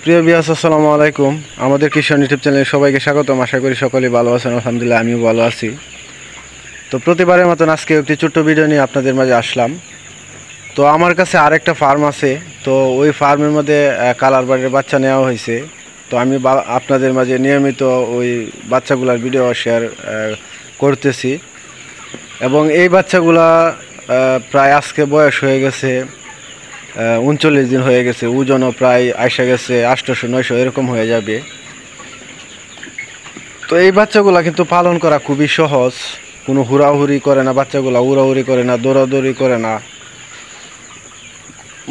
প্রিয় ভিউয়ার্স, আসসালামু আলাইকুম। আমাদের কিষান ইউটিউব চ্যানেলে সবাইকে স্বাগতম। আশা করি সকলেই ভালো আছেন। আলহামদুলিল্লাহ, আমিও ভালো আছি। তো প্রতিবারের মতন আজকে একটি ছোট্ট ভিডিও নিয়ে আপনাদের মাঝে আসলাম। তো আমার কাছে আরেকটা ফার্ম আছে। তো ওই ফার্মের মধ্যে কালার বার্ডের বাচ্চা নেওয়া হয়েছে। তো আমি আপনাদের মাঝে নিয়মিত ওই বাচ্চাগুলোর ভিডিও শেয়ার করতেছি। এবং এই বাচ্চাগুলা প্রায় আজকে বয়স হয়ে গেছে 39 দিন হয়ে গেছে। ওজনও প্রায় আইসা গেছে 800-900 এরকম হয়ে যাবে। তো এই বাচ্চাগুলা কিন্তু পালন করা খুবই সহজ। কোনো হুড়াহুড়ি করে না, বাচ্চাগুলা উড়াউড়ি করে না, দৌড়াদৌড়ি করে না।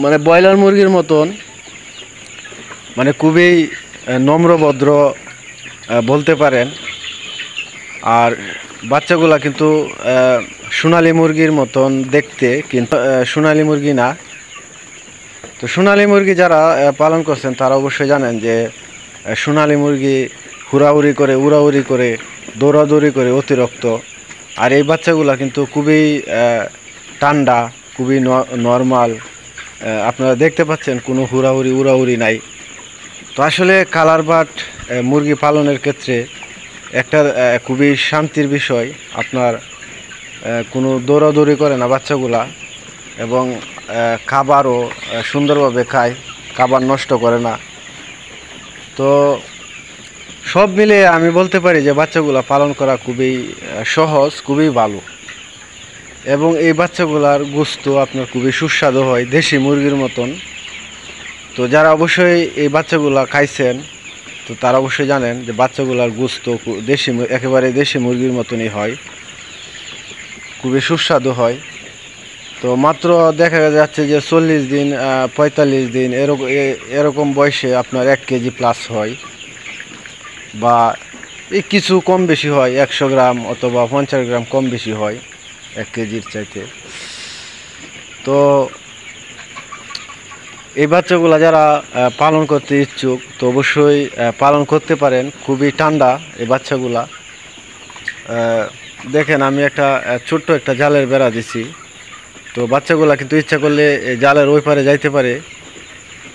মানে ব্রয়লার মুরগির মতন, মানে খুবই নম্রভদ্র বলতে পারেন। আর বাচ্চাগুলা কিন্তু সোনালী মুরগির মতন দেখতে, কিন্তু সোনালী মুরগি না। তো সোনালী মুরগি যারা পালন করছেন তারা অবশ্যই জানেন যে সোনালী মুরগি হুড়াহুড়ি করে, উড়াউড়ি করে, দৌড়াদৌড়ি করে অতিরিক্ত। আর এই বাচ্চাগুলা কিন্তু খুবই ঠান্ডা, খুবই নর্মাল। আপনারা দেখতে পাচ্ছেন কোনো হুড়াহুড়ি উড়াউড়ি নাই। তো আসলে কালার বাট মুরগি পালনের ক্ষেত্রে একটা খুবই শান্তির বিষয়। আপনার কোনো দৌড়াদৌড়ি করে না বাচ্চাগুলা, এবং খাবারও সুন্দরভাবে খায়, খাবার নষ্ট করে না। তো সব মিলে আমি বলতে পারি যে বাচ্চাগুলা পালন করা খুবই সহজ, খুবই ভালো। এবং এই বাচ্চাগুলার গোশত আপনার খুবই সুস্বাদু হয়, দেশি মুরগির মতন। তো যারা অবশ্যই এই বাচ্চাগুলা খাইছেন, তো তারা অবশ্যই জানেন যে বাচ্চাগুলার গোশত একেবারে দেশি মুরগির মতনই হয়, খুবই সুস্বাদু হয়। তো মাত্র দেখা যাচ্ছে যে 40 দিন 45 দিন এরকম বয়সে আপনার 1 কেজি প্লাস হয়, বা এই কিছু কম বেশি হয়, 100 গ্রাম অথবা 50 গ্রাম কম বেশি হয় 1 কেজির চাইতে। তো এই বাচ্চাগুলো যারা পালন করতে ইচ্ছুক, তো অবশ্যই পালন করতে পারেন। খুবই ঠান্ডা এই বাচ্চাগুলা। দেখেন, আমি একটা ছোট্ট একটা জালের বেড়া দিছি। তো বাচ্চাগুলা কিন্তু ইচ্ছা করলে জালের ওই পারে যাইতে পারে,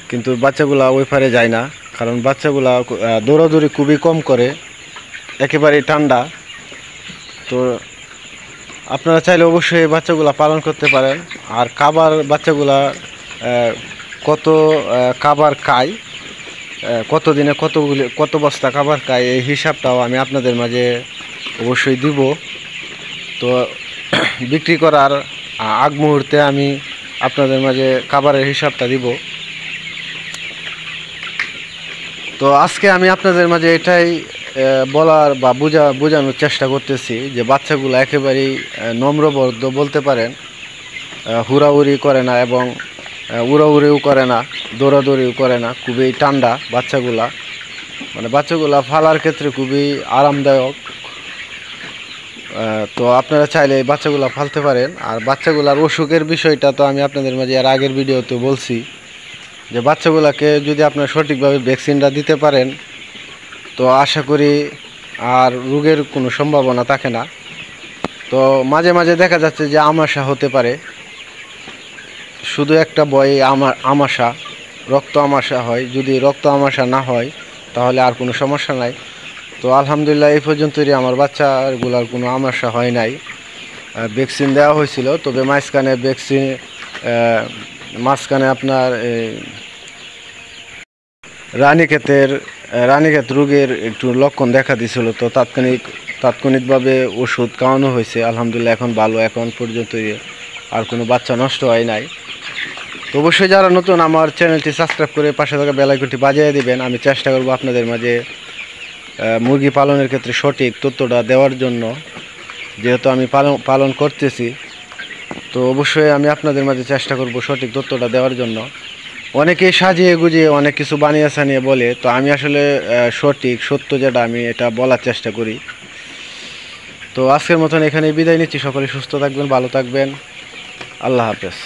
কিন্তু বাচ্চাগুলা ওই পারে যায় না, কারণ বাচ্চাগুলা দৌড়াদৌড়ি খুবই কম করে, একেবারেই ঠান্ডা। তো আপনারা চাইলে অবশ্যই এই বাচ্চাগুলা পালন করতে পারেন। আর খাবার বাচ্চাগুলা কত খাবার খায়, কত দিনে কত বস্তা খাবার খায়, এই হিসাবটাও আমি আপনাদের মাঝে অবশ্যই দিব। তো বিক্রি করার আগ মুহূর্তে আমি আপনাদের মাঝে খাবারের হিসাবটা দিব। তো আজকে আমি আপনাদের মাঝে এটাই বলার বা বোঝানোর চেষ্টা করতেছি যে বাচ্চাগুলো একেবারেই নম্রভদ্র বলতে পারেন। হুড়াহুড়ি করে না, এবং উড়াউড়িও করে না, দৌড়াদৌড়িও করে না। খুবই ঠান্ডা বাচ্চাগুলা, মানে বাচ্চাগুলা ফালার ক্ষেত্রে খুবই আরামদায়ক। তো আপনারা চাইলে এই বাচ্চাগুলা ফালতে পারেন। আর বাচ্চাগুলার অসুখের বিষয়টা তো আমি আপনাদের মাঝে আর আগের ভিডিওতে বলছি, যে বাচ্চাগুলাকে যদি আপনারা সঠিকভাবে ভ্যাকসিনটা দিতে পারেন, তো আশা করি আর রোগের কোনো সম্ভাবনা থাকে না। তো মাঝে মাঝে দেখা যাচ্ছে যে আমাশা হতে পারে, শুধু একটা ভয়ে আমাশা, রক্ত আমাশা হয়। যদি রক্ত আমাশা না হয় তাহলে আর কোনো সমস্যা নাই। তো আলহামদুলিল্লাহ, এই পর্যন্তই আমার বাচ্চাগুলার কোনো আমাশা হয় নাই। ভ্যাকসিন দেওয়া হয়েছিল, তবে মাঝখানে আপনার রানীক্ষেত রোগের একটু লক্ষণ দেখা দিয়েছিল। তো তাৎক্ষণিকভাবে ওষুধ খাওয়ানো হয়েছে। আলহামদুলিল্লাহ, এখন ভালো। এখন পর্যন্ত আর কোনো বাচ্চা নষ্ট হয় নাই। তো অবশ্যই যারা নতুন, আমার চ্যানেলটি সাবস্ক্রাইব করে পাশে থাকা বেল আইকনটি বাজিয়ে দিবেন। আমি চেষ্টা করব আপনাদের মাঝে মুরগি পালনের ক্ষেত্রে সঠিক তথ্যটা দেওয়ার জন্য, যেহেতু আমি পালন করতেছি। তো অবশ্যই আমি আপনাদের মাঝে চেষ্টা করব সঠিক তথ্যটা দেওয়ার জন্য। অনেকেই সাজিয়ে গুজিয়ে অনেক কিছু বানিয়ে সানিয়ে বলে, তো আমি আসলে সত্য যেটা আমি এটা বলার চেষ্টা করি। তো আজকের মতন এখানে বিদায় নিচ্ছি। সকলে সুস্থ থাকবেন, ভালো থাকবেন। আল্লাহ হাফেজ।